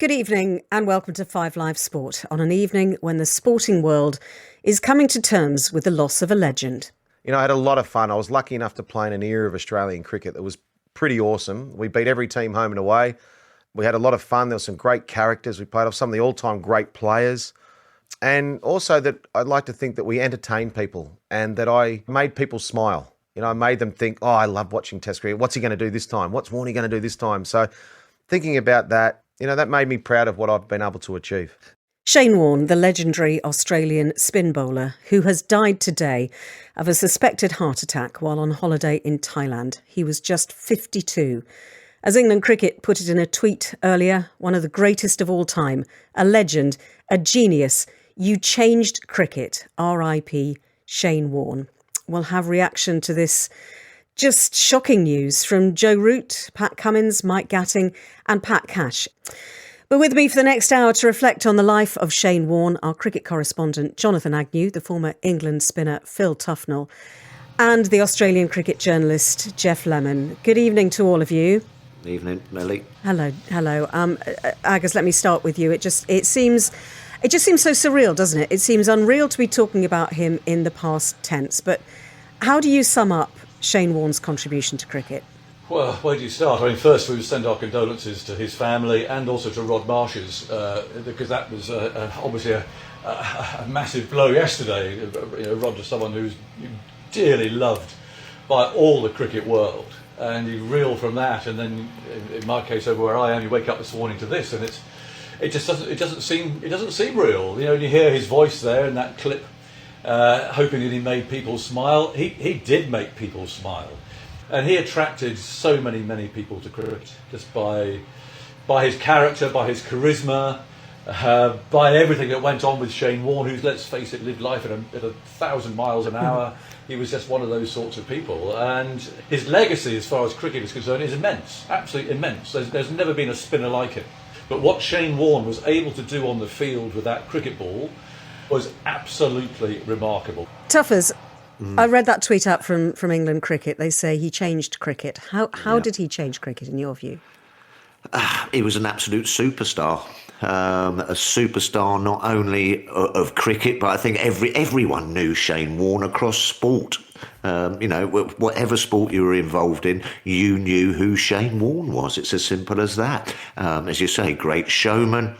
Good evening and welcome to 5 Live Sport on an evening when the sporting world is coming to terms with the loss of a legend. You know, I had a lot of fun. I was lucky enough to play in an era of Australian cricket that was pretty awesome. We beat every team home and away. We had a lot of fun. There were some great characters. We played off some of the all-time great players. And also that I'd like to think that we entertained people and that I made people smile. You know, I made them think, oh, I love watching Test cricket. What's he going to do this time? What's Warne going to do this time? So thinking about that, you know, that made me proud of what I've been able to achieve. Shane Warne, the legendary Australian spin bowler who has died today of a suspected heart attack while on holiday in Thailand. He was just 52. As England Cricket put it in a tweet earlier, one of the greatest of all time, a legend, a genius. You changed cricket. R.I.P. Shane Warne. We'll have reaction to this just shocking news from Joe Root, Pat Cummins, Mike Gatting and Pat Cash. But with me for the next hour to reflect on the life of Shane Warne, our cricket correspondent Jonathan Agnew, the former England spinner Phil Tufnell, and the Australian cricket journalist Geoff Lemon. Good evening to all of you. Evening, Nelly. Hello. Agus, let me start with you. It just seems so surreal, doesn't it? It seems unreal to be talking about him in the past tense. But how do you sum up Shane Warne's contribution to cricket? Well, where do you start? I mean, first we would send our condolences to his family and also to Rod Marsh's, because that was obviously a massive blow yesterday. You know, Rod was someone who's dearly loved by all the cricket world, and you reel from that, and then in my case over where I am, you wake up this morning to this, and it doesn't seem real. You know, you hear his voice there in that clip, hoping that he made people smile. He did make people smile. And he attracted so many people to cricket just by his character, by his charisma, by everything that went on with Shane Warne, who's, let's face it, lived life at 1,000 miles an hour. He was just one of those sorts of people. And his legacy, as far as cricket is concerned, is immense, absolutely immense. There's never been a spinner like him. But what Shane Warne was able to do on the field with that cricket ball was absolutely remarkable. Tuffers, I read that tweet out from England Cricket. They say he changed cricket. How did he change cricket in your view? He was an absolute superstar. A superstar not only of cricket, but I think everyone knew Shane Warne across sport. You know, whatever sport you were involved in, you knew who Shane Warne was. It's as simple as that. As you say, great showman.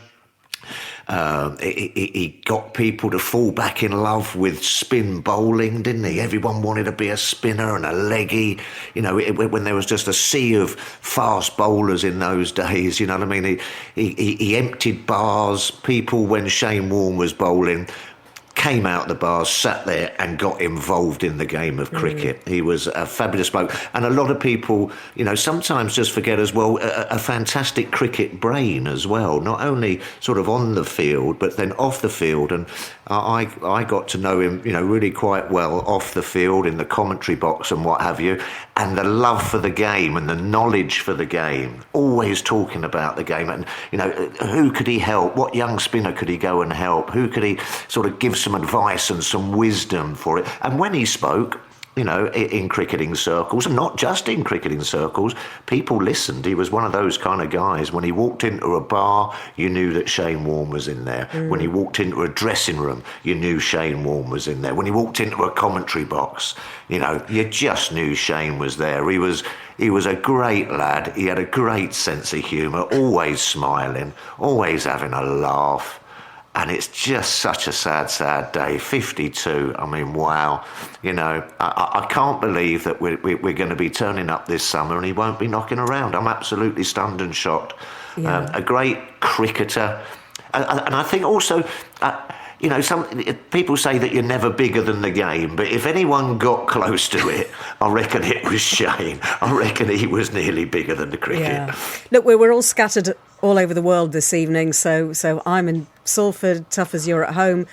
He got people to fall back in love with spin bowling, didn't he? Everyone wanted to be a spinner and a leggy. You know, when there was just a sea of fast bowlers in those days, you know what I mean? He emptied bars. People, when Shane Warne was bowling, came out the bars, sat there and got involved in the game of cricket. He was a fabulous bloke. And a lot of people, you know, sometimes just forget as well, a fantastic cricket brain as well, not only sort of on the field, but then off the field. And I got to know him, you know, really quite well off the field in the commentary box and what have you. And the love for the game and the knowledge for the game, always talking about the game. And, you know, who could he help? What young spinner could he go and help? Who could he sort of give some advice and some wisdom for it? And when he spoke, you know, in cricketing circles, and not just in cricketing circles, people listened. He was one of those kind of guys. When he walked into a bar, you knew that Shane Warne was in there. When he walked into a dressing room, you knew Shane Warne was in there. When he walked into a commentary box, you know, you just knew Shane was there. He was a great lad. He had a great sense of humour, always smiling, always having a laugh. And it's just such a sad day. 52. I mean, wow. You know, I can't believe that we're going to be turning up this summer and he won't be knocking around. I'm absolutely stunned and shocked. Yeah. A great cricketer. And I think also, you know, some people say that you're never bigger than the game, but if anyone got close to it, I reckon it was Shane. I reckon he was nearly bigger than the cricket. Yeah. Look, we're all scattered all over the world this evening, so I'm in Salford, Tuffers, you're at home.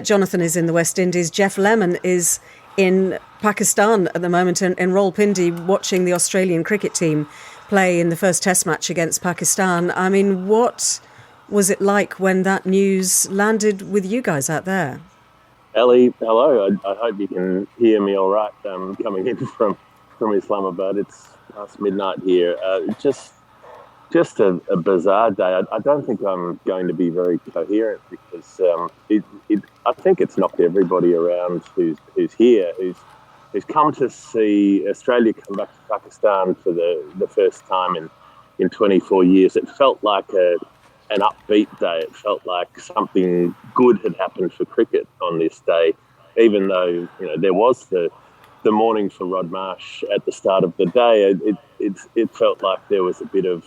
Jonathan is in the West Indies. Geoff Lemon is in Pakistan at the moment, in Rawalpindi, watching the Australian cricket team play in the first Test match against Pakistan. I mean, what was it like when that news landed with you guys out there? Ellie, hello. I hope you can hear me all right. Coming in from Islamabad. It's past midnight here. Just just a bizarre day. I don't think I'm going to be very coherent because I think it's knocked everybody around who's here, who's come to see Australia come back to Pakistan for the first time in 24 years. It felt like an upbeat day. It felt like something good had happened for cricket on this day, even though there was the mourning for Rod Marsh at the start of the day. It felt like there was a bit of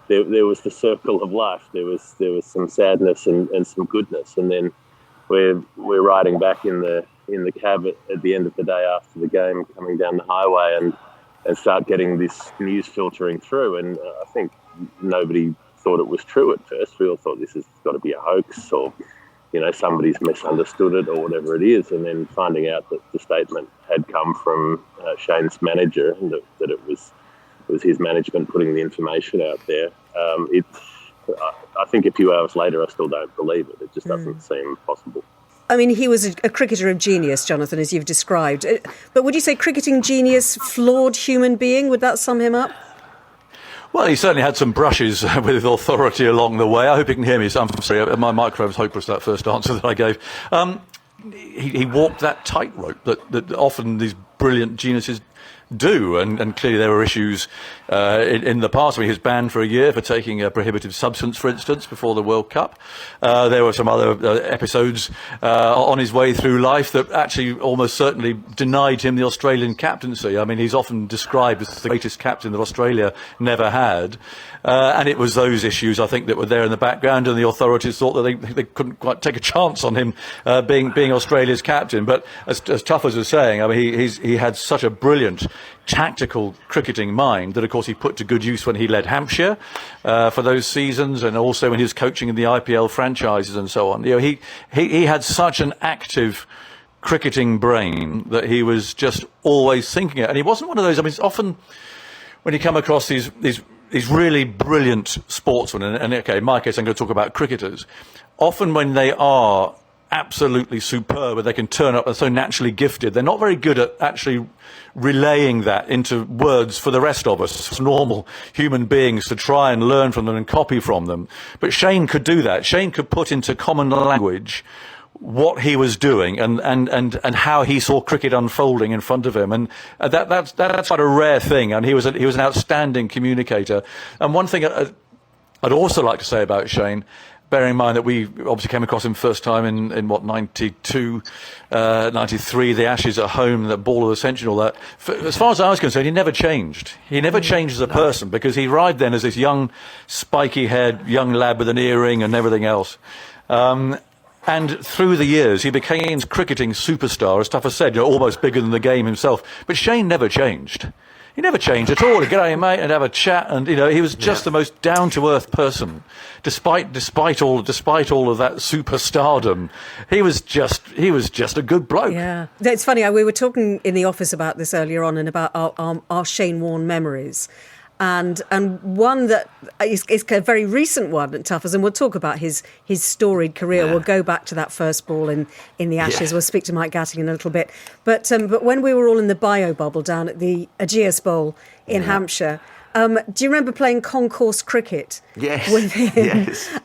there was the circle of life. There was some sadness and some goodness, and then we're riding back in the cab at the end of the day after the game, coming down the highway and start getting this news filtering through. And I think nobody thought it was true at first. We all thought this has got to be a hoax, or somebody's misunderstood it, or whatever it is. And then finding out that the statement had come from Shane's manager, and that it was his management putting the information out there. I think a few hours later, I still don't believe it. It just doesn't seem possible. I mean, he was a cricketer of genius, Jonathan, as you've described. But would you say cricketing genius, flawed human being? Would that sum him up? Well, he certainly had some brushes with authority along the way. I hope you can hear me. I'm sorry, my microphone was hopeless, that first answer that I gave. He walked that tightrope that often these brilliant geniuses do, and clearly there were issues in the past. I mean, he was banned for a year for taking a prohibitive substance, for instance, before the World Cup. There were some other episodes on his way through life that actually almost certainly denied him the Australian captaincy. I mean, he's often described as the greatest captain that Australia never had, and it was those issues, I think, that were there in the background, and the authorities thought that they couldn't quite take a chance on him being Australia's captain. But as tough as I was saying, I mean, he had such a brilliant tactical cricketing mind that, of course, he put to good use when he led Hampshire for those seasons, and also when he was coaching in the IPL franchises and so on. He had such an active cricketing brain that he was just always thinking it. And he wasn't one of those. I mean, it's often when you come across these really brilliant sportsmen, and okay, in my case, I'm going to talk about cricketers. Often when they are absolutely superb, and they can turn up and so naturally gifted, they're not very good at actually relaying that into words for the rest of us, normal human beings, to try and learn from them and copy from them. But Shane could do that. Shane could put into common language what he was doing and how he saw cricket unfolding in front of him, and that's quite a rare thing. And he was an outstanding communicator. And one thing I'd also like to say about Shane, bearing in mind that we obviously came across him first time in 92, 93, the Ashes at home, the ball of the century and all that. As far as I was concerned, he never changed. He never changed as a person, because he arrived then as this young, spiky-haired young lad with an earring and everything else. And through the years, he became a cricketing superstar, as Tuffer said, almost bigger than the game himself. But Shane never changed. He never changed at all. He'd get out, mate, and have a chat, and he was just the most down-to-earth person, despite all of that superstardom. He was just a good bloke. Yeah, it's funny. We were talking in the office about this earlier on, and about our Shane Warne memories. And one that is a very recent one at Tuffers, and we'll talk about his storied career. Yeah. We'll go back to that first ball in the Ashes. Yeah. We'll speak to Mike Gatting in a little bit. But when we were all in the bio bubble down at the Aegeus Bowl in Hampshire, do you remember playing concourse cricket with him? Yes.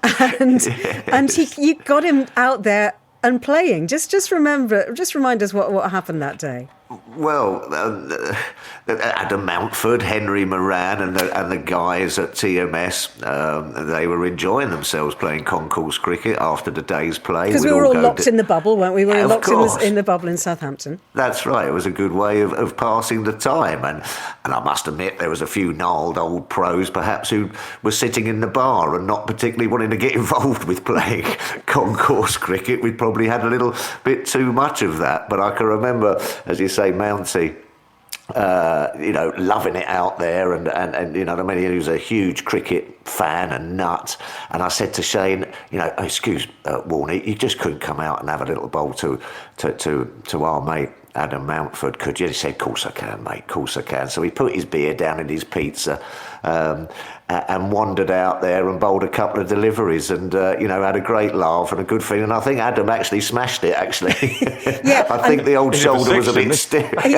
And you got him out there and playing. Just remind us what happened that day. Well, Adam Mountford, Henry Moran, and the guys at TMS, they were enjoying themselves playing concourse cricket after the day's play. Because we were all locked in the bubble, weren't we? We were locked in the bubble in Southampton. That's right. It was a good way of passing the time. And I must admit, there was a few gnarled old pros, perhaps, who were sitting in the bar and not particularly wanting to get involved with playing concourse cricket. We probably had a little bit too much of that. But I can remember, as you say, Mountie, loving it out there, and he was a huge cricket fan and nut. And I said to Shane, excuse Warne, you just couldn't come out and have a little bowl to our mate Adam Mountford, could you? He said, "Course I can, mate, course I can." So he put his beer down in his pizza, and wandered out there and bowled a couple of deliveries and, had a great laugh and a good feeling. I think Adam actually smashed it, actually. Yeah, I think the old shoulder was a bit stiff. He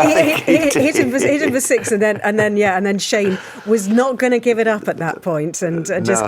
hit him for six, and then Shane was not going to give it up at that point, and just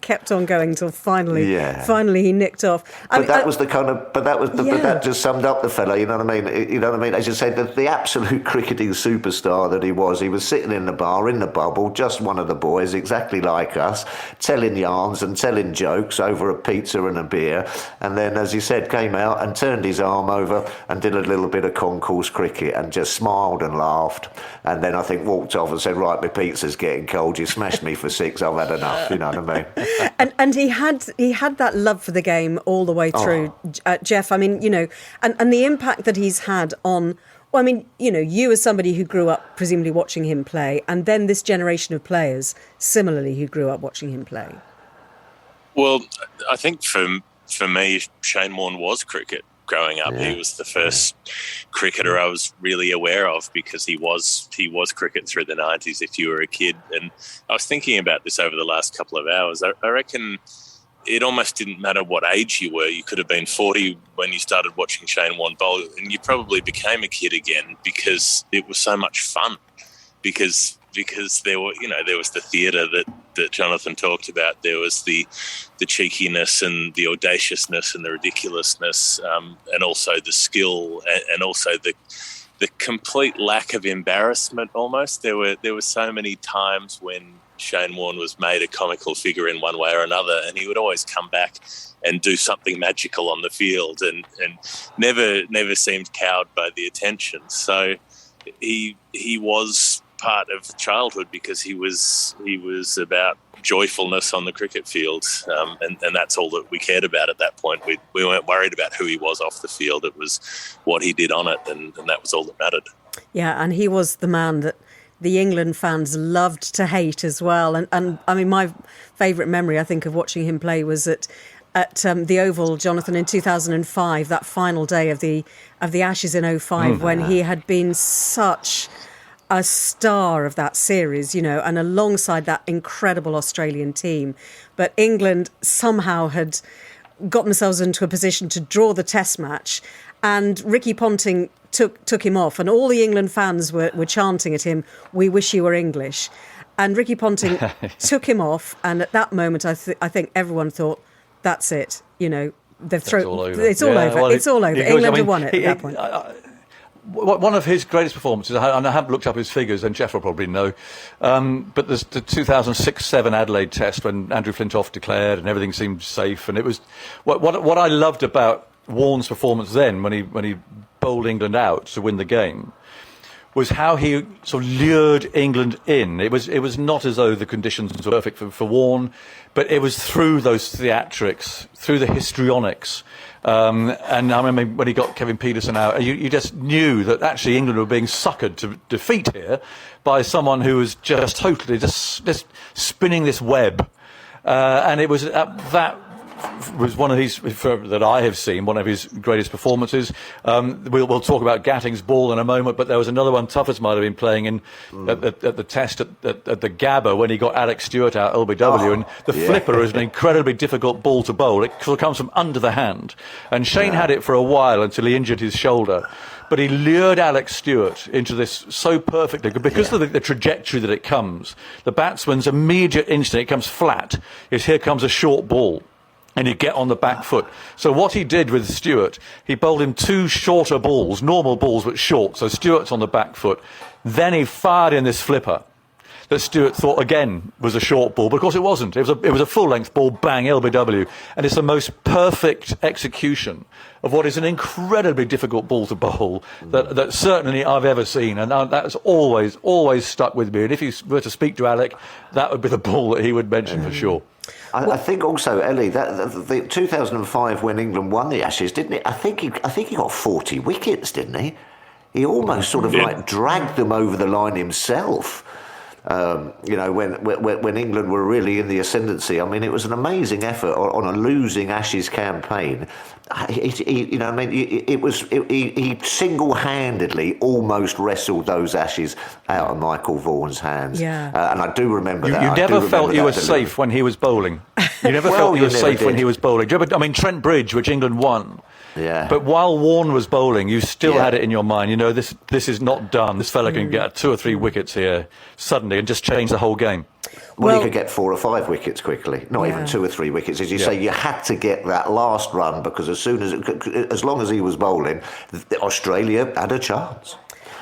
kept on going until finally he nicked off. But that just summed up the fella. You know what I mean? You know what I mean? As you say, the absolute cricketing superstar that he was sitting in the bar in the bubble, just one of the boys, exactly like us, telling yarns and telling jokes over a pizza and a beer, and then, as you said, came out and turned his arm over and did a little bit of concourse cricket and just smiled and laughed, and then I think walked off and said, right, my pizza's getting cold, you smashed me for six, I've had enough. You know what I mean? And he had that love for the game all the way through, Jeff. I mean, and the impact that he's had on, well, I mean, you as somebody who grew up presumably watching him play, and then this generation of players similarly who grew up watching him play. Well, I think for me, Shane Warne was cricket growing up. Yeah. He was the first cricketer I was really aware of, because he was cricket through the 90s if you were a kid. And I was thinking about this over the last couple of hours. I reckon it almost didn't matter what age you were. You could have been 40 when you started watching Shane Warne bowl, and you probably became a kid again because it was so much fun. Because there was the theatre that Jonathan talked about. There was the cheekiness and the audaciousness and the ridiculousness, and also the skill, and also the complete lack of embarrassment. Almost there were so many times when Shane Warne was made a comical figure in one way or another, and he would always come back and do something magical on the field, and never seemed cowed by the attention. So he was part of childhood because he was about joyfulness on the cricket field, and that's all that we cared about at that point. We weren't worried about who he was off the field. It was what he did on it, and that was all that mattered. Yeah, and he was the man that the England fans loved to hate as well. And I mean, my favourite memory, I think, of watching him play was at the Oval, Jonathan, in 2005, that final day of the Ashes in 2005, when he had been such a star of that series, and alongside that incredible Australian team. But England somehow had got themselves into a position to draw the test match, and Ricky Ponting took him off, and all the England fans were chanting at him, "We wish you were English." And Ricky Ponting took him off, and at that moment I think everyone thought, that's it, they've thrown, it's all over. Well, it's all over. England have won it at that point. One of his greatest performances, and I haven't looked up his figures, and Jeff will probably know, but there's the 2006-07 Adelaide Test when Andrew Flintoff declared and everything seemed safe, and it was what I loved about Warne's performance then, when he bowled England out to win the game, was how he sort of lured England in. It was not as though the conditions were perfect for Warne, but it was through those theatrics, through the histrionics. And I remember when he got Kevin Pietersen out, you just knew that actually England were being suckered to defeat here by someone who was just totally just spinning this web. And it was that was one of his, that I have seen, one of his greatest performances. We'll talk about Gatting's ball in a moment, but there was another one Tuffers might have been playing in at the test at the Gabba when he got Alex Stewart out LBW, and the flipper is an incredibly difficult ball to bowl. It sort of comes from under the hand, and Shane had it for a while until he injured his shoulder. But he lured Alex Stewart into this so perfectly because of the trajectory that it comes. The batsman's immediate instinct, it comes flat, is here comes a short ball. And you get on the back foot. So what he did with Stewart, he bowled him two shorter balls, normal balls but short, so Stewart's on the back foot. Then he fired in this flipper that Stewart thought again was a short ball, but of course it wasn't. It was a full-length ball, bang, LBW. And it's the most perfect execution of what is an incredibly difficult ball to bowl that certainly I've ever seen. And that's always stuck with me. And if you were to speak to Alec, that would be the ball that he would mention for sure. I think also, Ellie, that the 2005 when England won the Ashes, didn't he? I think he got 40 wickets, didn't he? He almost sort of like dragged them over the line himself. When England were really in the ascendancy. I mean, it was an amazing effort on a losing Ashes campaign, he single-handedly almost wrestled those Ashes out of Michael Vaughan's hands. Yeah. And I do remember that. You never felt you were safe when he was bowling. You never felt you were safe when he was bowling. Do you ever, I mean, Trent Bridge, which England won. Yeah. But while Warne was bowling, you still had it in your mind. You know, this is not done. This fella can get 2 or 3 wickets here suddenly and just change the whole game. Well, he could get 4 or 5 wickets quickly. Not even 2 or 3 wickets. As you say, you had to get that last run because as long as he was bowling, Australia had a chance.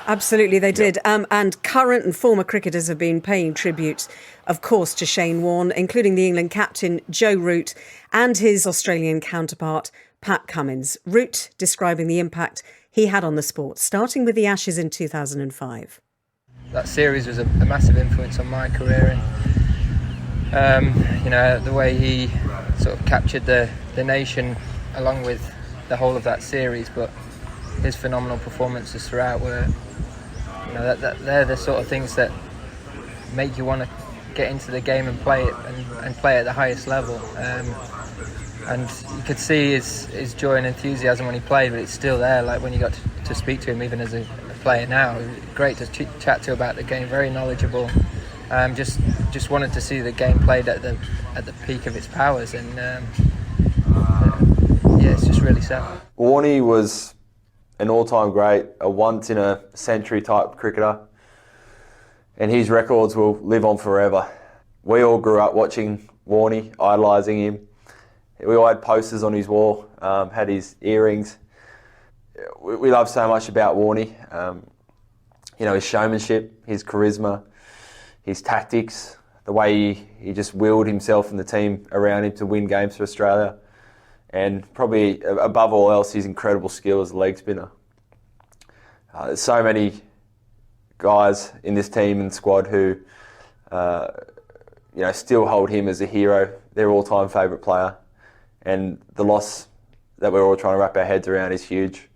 Absolutely, they did. And current and former cricketers have been paying tribute, of course, to Shane Warne, including the England captain Joe Root and his Australian counterpart, Pat Cummins. Root describing the impact he had on the sport, starting with the Ashes in 2005. That series was a massive influence on my career, and the way he sort of captured the nation along with the whole of that series, but his phenomenal performances throughout were, they're the sort of things that make you want to get into the game and play it and play at the highest level. And you could see his joy and enthusiasm when he played, but it's still there. Like when you got to speak to him, even as a player now, great to chat to about the game. Very knowledgeable. Just wanted to see the game played at the peak of its powers, and it's just really sad. Warnie was an all-time great, a once-in-a-century type cricketer, and his records will live on forever. We all grew up watching Warnie, idolising him. We all had posters on his wall, had his earrings. We love so much about Warnie. His showmanship, his charisma, his tactics, the way he just willed himself and the team around him to win games for Australia. And probably above all else, his incredible skill as a leg spinner. There's so many guys in this team and squad who still hold him as a hero, their all-time favourite player. And the loss that we're all trying to wrap our heads around is huge.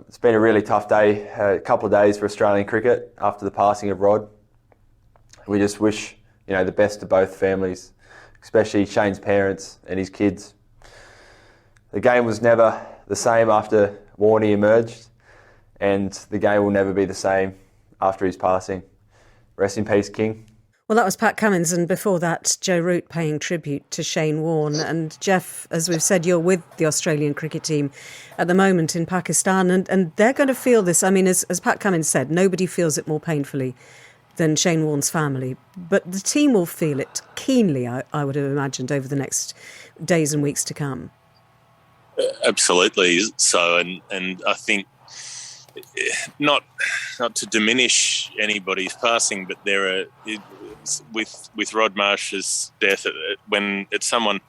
It's been a really tough day, a couple of days for Australian cricket after the passing of Rod. We just wish, the best to both families, especially Shane's parents and his kids. The game was never the same after Warnie emerged, and the game will never be the same after his passing. Rest in peace, King. Well, that was Pat Cummins, and before that, Joe Root paying tribute to Shane Warne. And Jeff, as we've said, you're with the Australian cricket team at the moment in Pakistan, and they're going to feel this. I mean, as Pat Cummins said, nobody feels it more painfully than Shane Warne's family, but the team will feel it keenly, I would have imagined, over the next days and weeks to come. Absolutely so, and I think not to diminish anybody's passing, but with Rod Marsh's death, when it's someone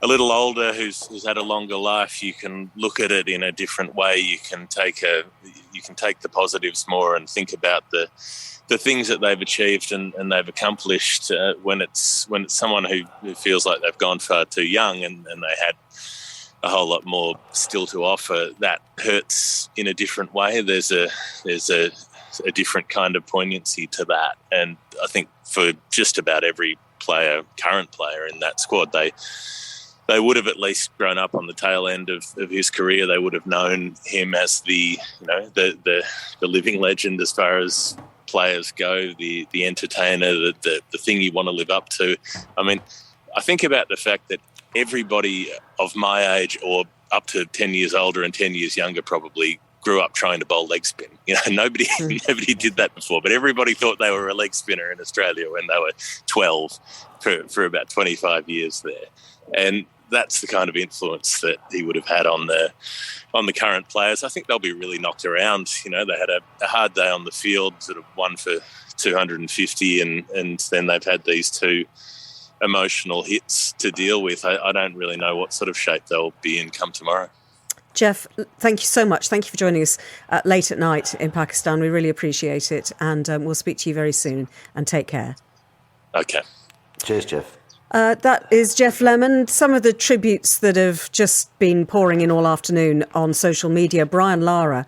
a little older who's had a longer life, you can look at it in a different way. You can take the positives more and think about the things that they've achieved and they've accomplished. When it's someone who feels like they've gone far too young and they had a whole lot more still to offer, that hurts in a different way. There's a different kind of poignancy to that, and I think for just about every current player in that squad, they would have at least grown up on the tail end of his career. They would have known him as the living legend as far as players go, the entertainer, the thing you want to live up to. I mean, I think about the fact that everybody of my age or up to 10 years older and 10 years younger probably grew up trying to bowl leg spin. Nobody did that before, but everybody thought they were a leg spinner in Australia when they were 12 for about 25 years there. And that's the kind of influence that he would have had on the current players. I think they'll be really knocked around. They had a hard day on the field, sort of one for 250, and then they've had these two emotional hits to deal with. I don't really know what sort of shape they'll be in come tomorrow. Jeff, thank you so much. Thank you for joining us late at night in Pakistan. We really appreciate it, and we'll speak to you very soon, and take care. Okay. Cheers, Jeff. That is Jeff Lemon. Some of the tributes that have just been pouring in all afternoon on social media. Brian Lara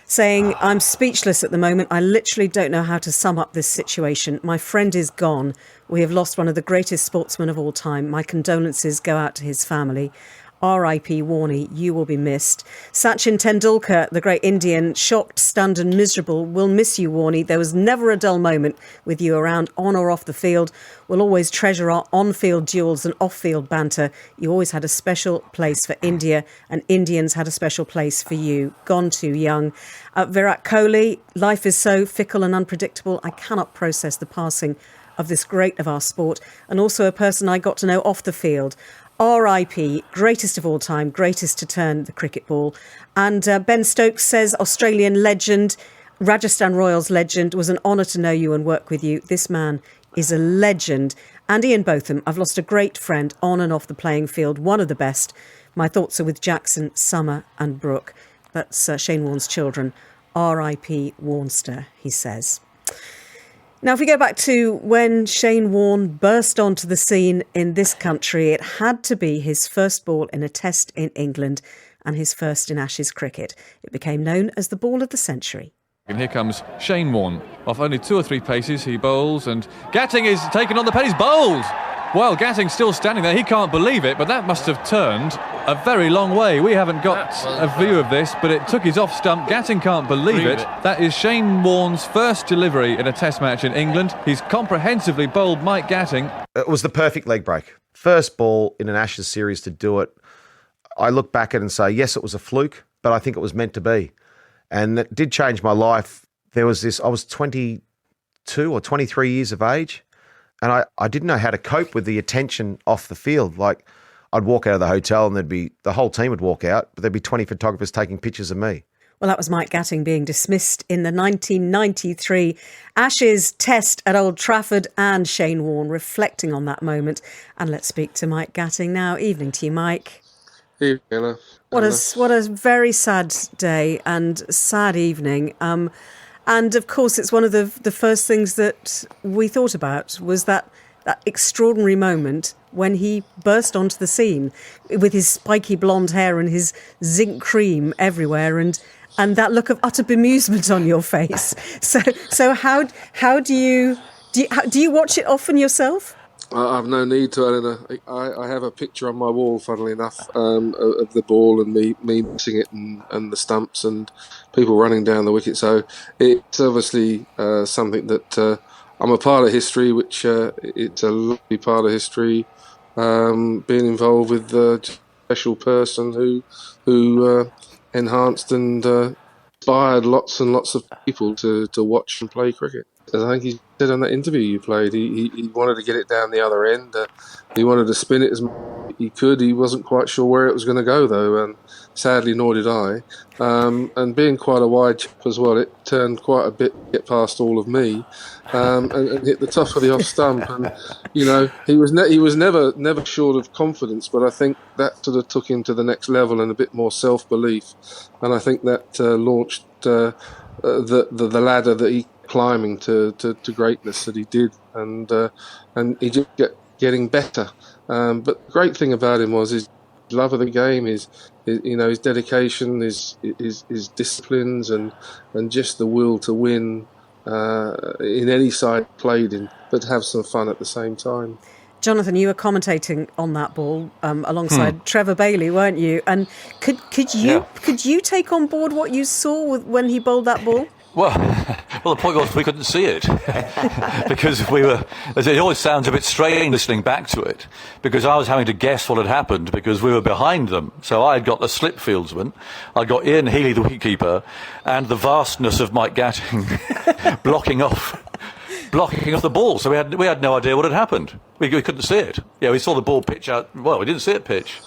saying, I'm speechless at the moment. I literally don't know how to sum up this situation. My friend is gone. We have lost one of the greatest sportsmen of all time. My condolences go out to his family. R.I.P. Warne, you will be missed. Sachin Tendulkar, the great Indian, shocked, stunned and miserable, will miss you, Warne. There was never a dull moment with you around, on or off the field. We'll always treasure our on-field duels and off-field banter. You always had a special place for India, and Indians had a special place for you. Gone too young. Virat Kohli, life is so fickle and unpredictable. I cannot process the passing of this great of our sport, and also a person I got to know off the field. R.I.P. Greatest of all time, greatest to turn the cricket ball. And Ben Stokes says, Australian legend, Rajasthan Royals legend, was an honour to know you and work with you. This man is a legend. And Ian Botham, I've lost a great friend on and off the playing field, one of the best. My thoughts are with Jackson, Summer and Brooke. That's Shane Warne's children. R.I.P. Warnster, he says. Now, if we go back to when Shane Warne burst onto the scene in this country, it had to be his first ball in a test in England and his first in Ashes cricket. It became known as the ball of the century. And here comes Shane Warne. Off only 2 or 3 paces, he bowls, and Gatting is taken on the pen. He's bowled! Well, Gatting's still standing there. He can't believe it, but that must have turned a very long way. We haven't got a view of this, but it took his off stump. Gatting can't believe it. That is Shane Warne's first delivery in a test match in England. He's comprehensively bowled Mike Gatting. It was the perfect leg break. First ball in an Ashes series to do it. I look back at it and say, yes, it was a fluke, but I think it was meant to be. And it did change my life. There was this, I was 22 or 23 years of age, and I didn't know how to cope with the attention off the field. Like, I'd walk out of the hotel and the whole team would walk out, but there'd be 20 photographers taking pictures of me. Well, that was Mike Gatting being dismissed in the 1993 Ashes Test at Old Trafford, and Shane Warne reflecting on that moment. And let's speak to Mike Gatting now. Evening to you, Mike. Evening, Anna. What a very sad day and sad evening. And of course, it's one of the first things that we thought about was that extraordinary moment when he burst onto the scene with his spiky blonde hair and his zinc cream everywhere, and that look of utter bemusement on your face. So how do you watch it often yourself? I've no need to, Eleanor. I have a picture on my wall, funnily enough, of the ball and me missing it and the stumps and people running down the wicket. So it's obviously something that I'm a part of history, which it's a lovely part of history. Being involved with a special person who enhanced and inspired lots and lots of people to watch and play cricket. As I think he said on that interview you played, he wanted to get it down the other end. He wanted to spin it as much as he could. He wasn't quite sure where it was going to go, though, and sadly, nor did I. And being quite a wide chap as well, it turned quite a bit to get past all of me and hit the top of the off stump. And, you know, he was never short of confidence, but I think that sort of took him to the next level and a bit more self-belief. And I think that launched the ladder that he climbing to greatness that he did, and he just kept getting better. But the great thing about him was his love of the game, his dedication, his disciplines, and just the will to win in any side he played in, but have some fun at the same time. Jonathan, you were commentating on that ball alongside Trevor Bailey, weren't you? And could you take on board what you saw when he bowled that ball? Well, the point was we couldn't see it because it always sounds a bit strange listening back to it, because I was having to guess what had happened because we were behind them. So I had got the slip fieldsman, I got Ian Healy, the wicketkeeper, and the vastness of Mike Gatting blocking off the ball. So we had no idea what had happened. We couldn't see it. Yeah, we saw the ball pitch out. Well, we didn't see it pitch.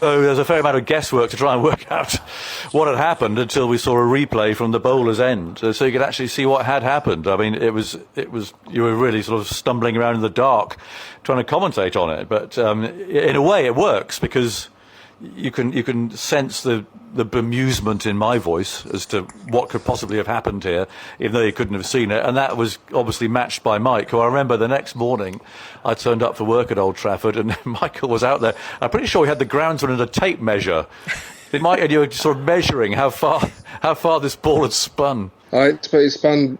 So there's a fair amount of guesswork to try and work out what had happened until we saw a replay from the bowler's end, so you could actually see what had happened. I mean, it was you were really sort of stumbling around in the dark trying to commentate on it. But in a way, it works because you can sense the bemusement in my voice as to what could possibly have happened here, even though you couldn't have seen it. And that was obviously matched by Mike, who I remember the next morning I turned up for work at Old Trafford and Michael was out there. I'm pretty sure he had the groundsman and a tape measure. And you were sort of measuring how far this ball had spun. It's fun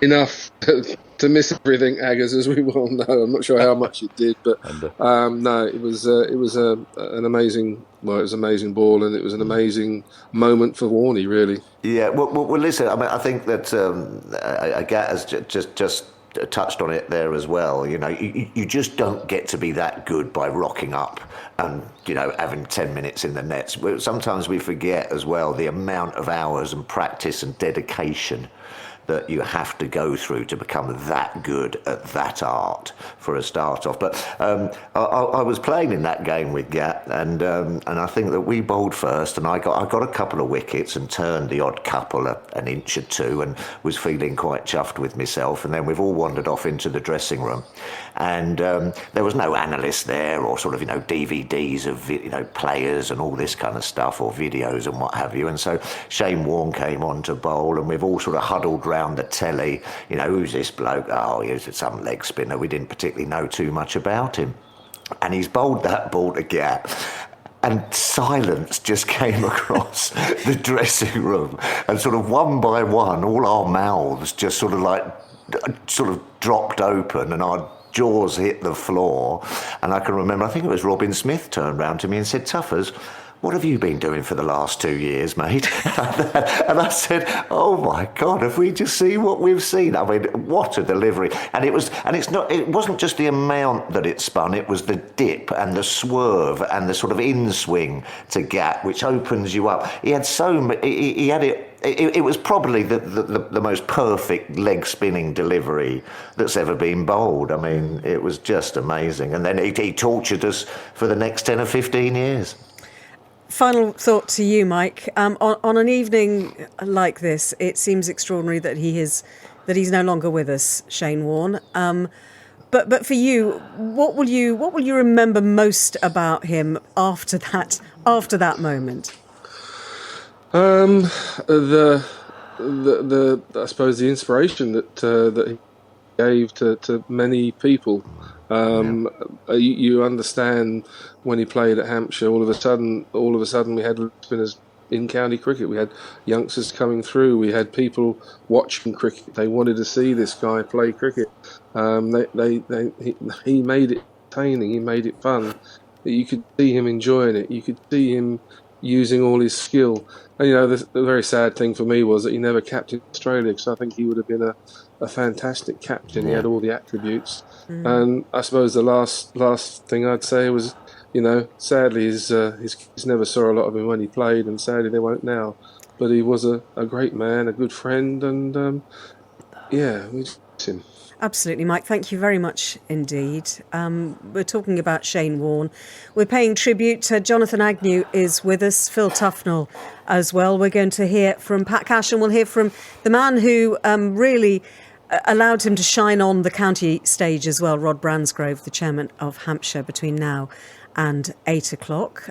enough to miss everything, Aggers, as we well know. I'm not sure how much it did, but no, it was an amazing. Well, it was an amazing ball, and it was an amazing moment for Warne, really. Yeah, well, listen. I mean, I think that Agat has just touched on it there as well. You know, you just don't get to be that good by rocking up and, you know, having 10 minutes in the nets. Sometimes we forget as well the amount of hours and practice and dedication that you have to go through to become that good at that art for a start off. But I was playing in that game with Gat, and I think that we bowled first, and I got a couple of wickets and turned the odd couple an inch or two, and was feeling quite chuffed with myself. And then we've all wandered off into the dressing room, and there was no analyst there, or sort of, you know, DVDs of, you know, players and all this kind of stuff, or videos and what have you. And so Shane Warne came on to bowl, and we've all sort of huddled round the telly. You know, who's this bloke? Oh, he's some leg spinner. We didn't particularly know too much about him, and he's bowled that ball to Gat. And silence just came across the dressing room, and sort of one by one, all our mouths just sort of dropped open, and our jaws hit the floor. And I can remember, I think it was Robin Smith turned round to me and said, "Tuffers, what have you been doing for the last 2 years, mate?" And I said, "Oh my God, have we just seen what we've seen?" I mean, what a delivery! And it wasn't just the amount that it spun; it was the dip and the swerve and the sort of in swing to Gat, which opens you up. He had he had it. It was probably the most perfect leg spinning delivery that's ever been bowled. I mean, it was just amazing. And then he tortured us for the next 10 or 15 years. Final thought to you, Mike. On an evening like this, it seems extraordinary that he's no longer with us, Shane Warne. But for you, what will you remember most about him after that moment? The I suppose the inspiration that he gave to many people. You understand, when he played at Hampshire, all of a sudden we had spinners in county cricket. We had youngsters coming through. We had people watching cricket. They wanted to see this guy play cricket. He made it entertaining. He made it fun. You could see him enjoying it. You could see him using all his skill. And, you know, the very sad thing for me was that he never captained Australia, because I think he would have been a fantastic captain. He had all the attributes. And I suppose the last thing I'd say was, you know, sadly his kids never saw a lot of him when he played, and sadly they won't now. But he was a great man, a good friend, and we miss him. Absolutely, Mike. Thank you very much indeed. We're talking about Shane Warne. We're paying tribute to Jonathan Agnew is with us, Phil Tufnell as well. We're going to hear from Pat Cash, and we'll hear from the man who really allowed him to shine on the county stage as well, Rod Bransgrove, the chairman of Hampshire, between now and 8 o'clock.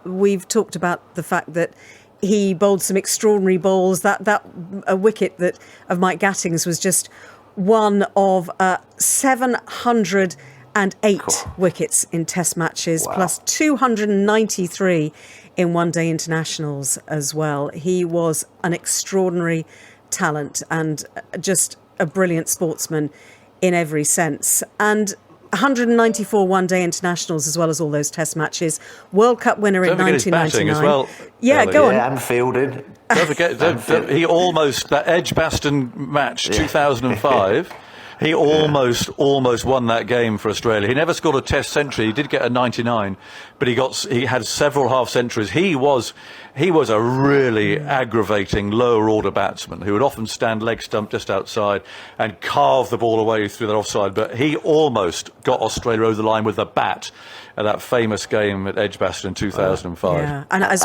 We've talked about the fact that he bowled some extraordinary bowls. That a wicket that of Mike Gatting's was just one of 708 wickets in Test matches, plus 293 in one-day internationals as well. He was an extraordinary talent and just a brilliant sportsman in every sense. And 194 one-day internationals as well as all those Test matches. World Cup winner in 1999. As well. Yeah, go on. And fielded. Don't forget, he almost, that Edgbaston match, 2005, he almost won that game for Australia. He never scored a Test century. He did get a 99, but he had several half centuries. He was a really aggravating lower order batsman who would often stand leg stump just outside and carve the ball away through the offside. But he almost got Australia over the line with a bat at that famous game at Edgbaston in 2005. Yeah, and a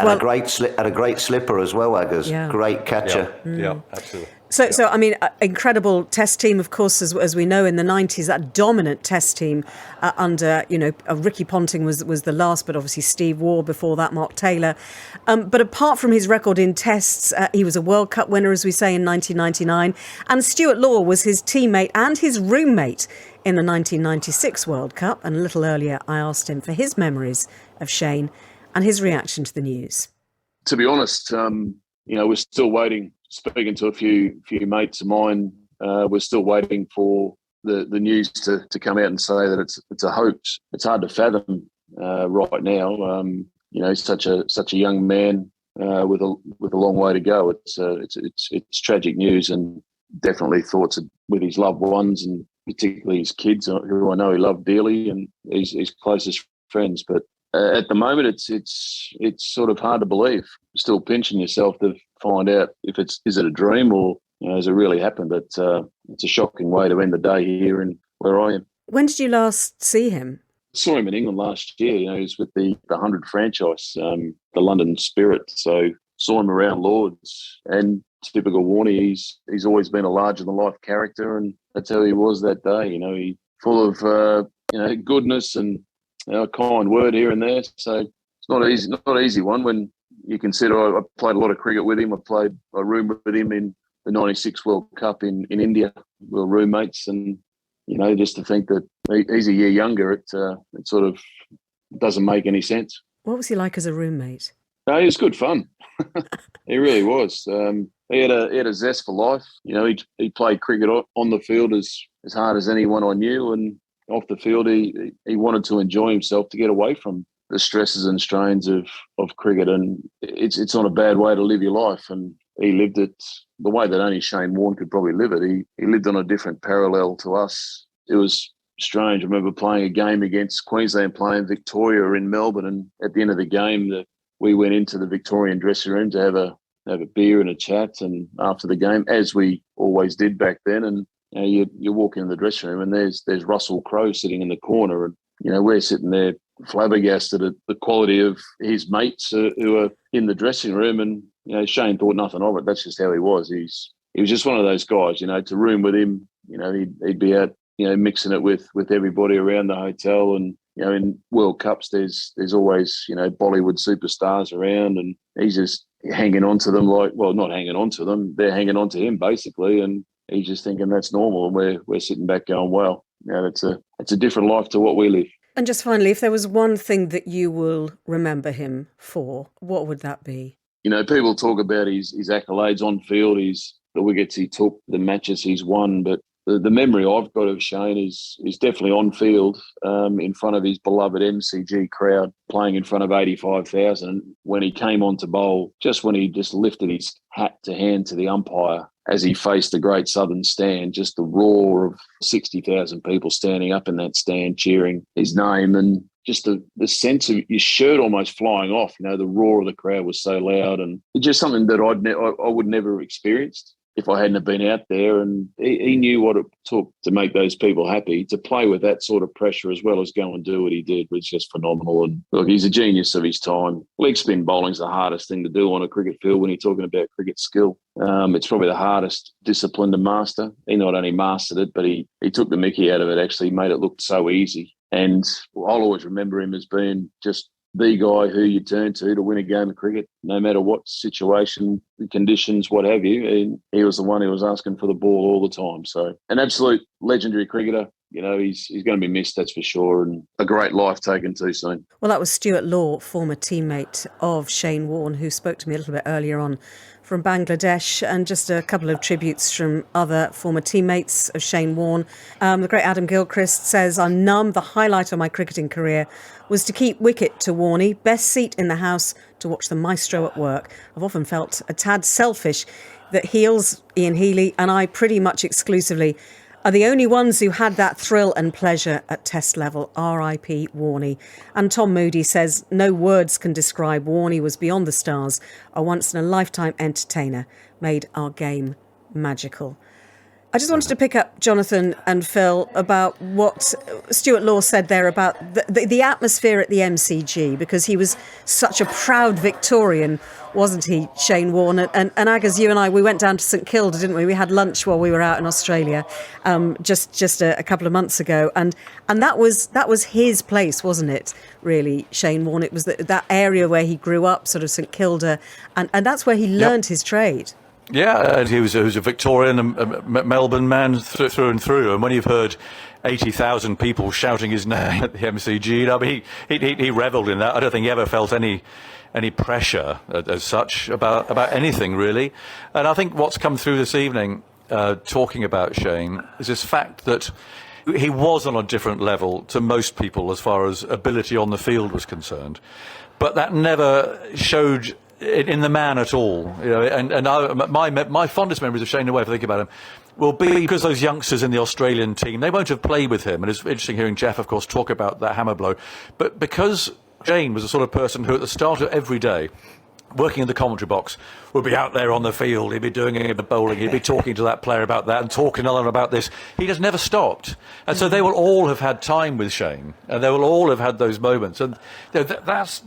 great slipper as well, Aggers. Yeah. Great catcher. Yeah, absolutely. So I mean, incredible Test team, of course, as we know in the 90s, that dominant Test team under, Ricky Ponting was the last, but obviously Steve Waugh before that, Mark Taylor. But apart from his record in Tests, he was a World Cup winner, as we say, in 1999. And Stuart Law was his teammate and his roommate in the 1996 World Cup. And a little earlier, I asked him for his memories of Shane and his reaction to the news. To be honest, we're still waiting speaking to a few mates of mine, we're still waiting for the news to come out and say that it's a hoax. It's hard to fathom right now. He's such a young man with a long way to go. It's tragic news, and definitely thoughts with his loved ones, and particularly his kids, who I know he loved dearly, and his closest friends. But at the moment, it's sort of hard to believe. Still pinching yourself to find out if is it a dream or has it really happened. But it's a shocking way to end the day here and where I am. When did you last see him? Saw him in England last year. He was with the 100 franchise, the London Spirit. So saw him around Lords, and typical Warne, he's always been a larger than life character, and that's how he was that day. He full of goodness and a kind word here and there. So it's not an easy one when you consider I played a lot of cricket with him. I roomed with him in the '96 World Cup in India. We were roommates, and just to think that he's a year younger, it sort of doesn't make any sense. What was he like as a roommate? No, he was good fun. He really was. He had a zest for life. He played cricket on the field as hard as anyone I knew, and off the field he wanted to enjoy himself, to get away from the stresses and strains of cricket. And it's not a bad way to live your life, and he lived it the way that only Shane Warne could probably live it. He lived on a different parallel to us. It was strange. I remember playing a game against Queensland, playing Victoria in Melbourne, and at the end of the game, we went into the Victorian dressing room to have a beer and a chat, and after the game, as we always did back then, and you walk in the dressing room and there's Russell Crowe sitting in the corner, and we're sitting there flabbergasted at the quality of his mates who are in the dressing room, and Shane thought nothing of it. That's just how he was. He was just one of those guys. To room with him, he'd be out mixing it with everybody around the hotel, and in World Cups there's always Bollywood superstars around, and he's just hanging on to them not hanging on to them, they're hanging on to him basically, and he's just thinking that's normal, and we're sitting back going, well, it's a different life to what we live. And just finally, if there was one thing that you will remember him for, what would that be? People talk about his accolades on field, the wickets he took, the matches he's won, but the memory I've got of Shane is definitely on field, in front of his beloved MCG crowd, playing in front of 85,000. When he came on to bowl, when he lifted his hat to hand to the umpire as he faced the Great Southern Stand, just the roar of 60,000 people standing up in that stand cheering his name, and just the sense of your shirt almost flying off. The roar of the crowd was so loud, and it's just something that I would never have experienced if I hadn't have been out there. And he knew what it took to make those people happy. To play with that sort of pressure as well as go and do what he did was just phenomenal. And look, he's a genius of his time. Leg spin bowling's the hardest thing to do on a cricket field when you're talking about cricket skill. It's probably the hardest discipline to master. He not only mastered it, but he took the mickey out of it, actually made it look so easy. And I'll always remember him as being just the guy who you turn to win a game of cricket, no matter what situation, conditions, what have you. And he was the one who was asking for the ball all the time. So an absolute legendary cricketer. He's going to be missed, that's for sure, and a great life taken too soon. Well, that was Stuart Law, former teammate of Shane Warne, who spoke to me a little bit earlier on from Bangladesh, and just a couple of tributes from other former teammates of Shane Warne. The great Adam Gilchrist says, "I'm numb. The highlight of my cricketing career was to keep wicket to Warnie. Best seat in the house to watch the maestro at work. I've often felt a tad selfish that Heels, Ian Healy, and I pretty much exclusively are the only ones who had that thrill and pleasure at test level. R.I.P. Warnie." And Tom Moody says, "No words can describe Warnie was beyond the stars, a once-in-a-lifetime entertainer, made our game magical." I just wanted to pick up, Jonathan and Phil, about what Stuart Law said there about the atmosphere at the MCG, because he was such a proud Victorian, wasn't he, Shane Warne? And Aggers, you and I, we went down to St Kilda, didn't we? We had lunch while we were out in Australia just a couple of months ago. And that was his place, wasn't it, really, Shane Warne? It was that area where he grew up, sort of St Kilda, and that's where he learned his trade. Yeah, he was a Victorian, Melbourne man through and through. And when you've heard 80,000 people shouting his name at the MCG, I mean, he revelled in that. I don't think he ever felt any pressure as such about anything really. And I think what's come through this evening, talking about Shane, is this fact that he was on a different level to most people as far as ability on the field was concerned, but that never showed in the man at all, you know. And my fondest memories of Shane, the way I think about him, will be because those youngsters in the Australian team, they won't have played with him. And it's interesting hearing Jeff, of course, talk about that hammer blow. But because Shane was the sort of person who, at the start of every day, working in the commentary box, would be out there on the field, he'd be doing the bowling, he'd be talking to that player about that and talking to them about this. He just never stopped. And so they will all have had time with Shane, and they will all have had those moments. And you know, that's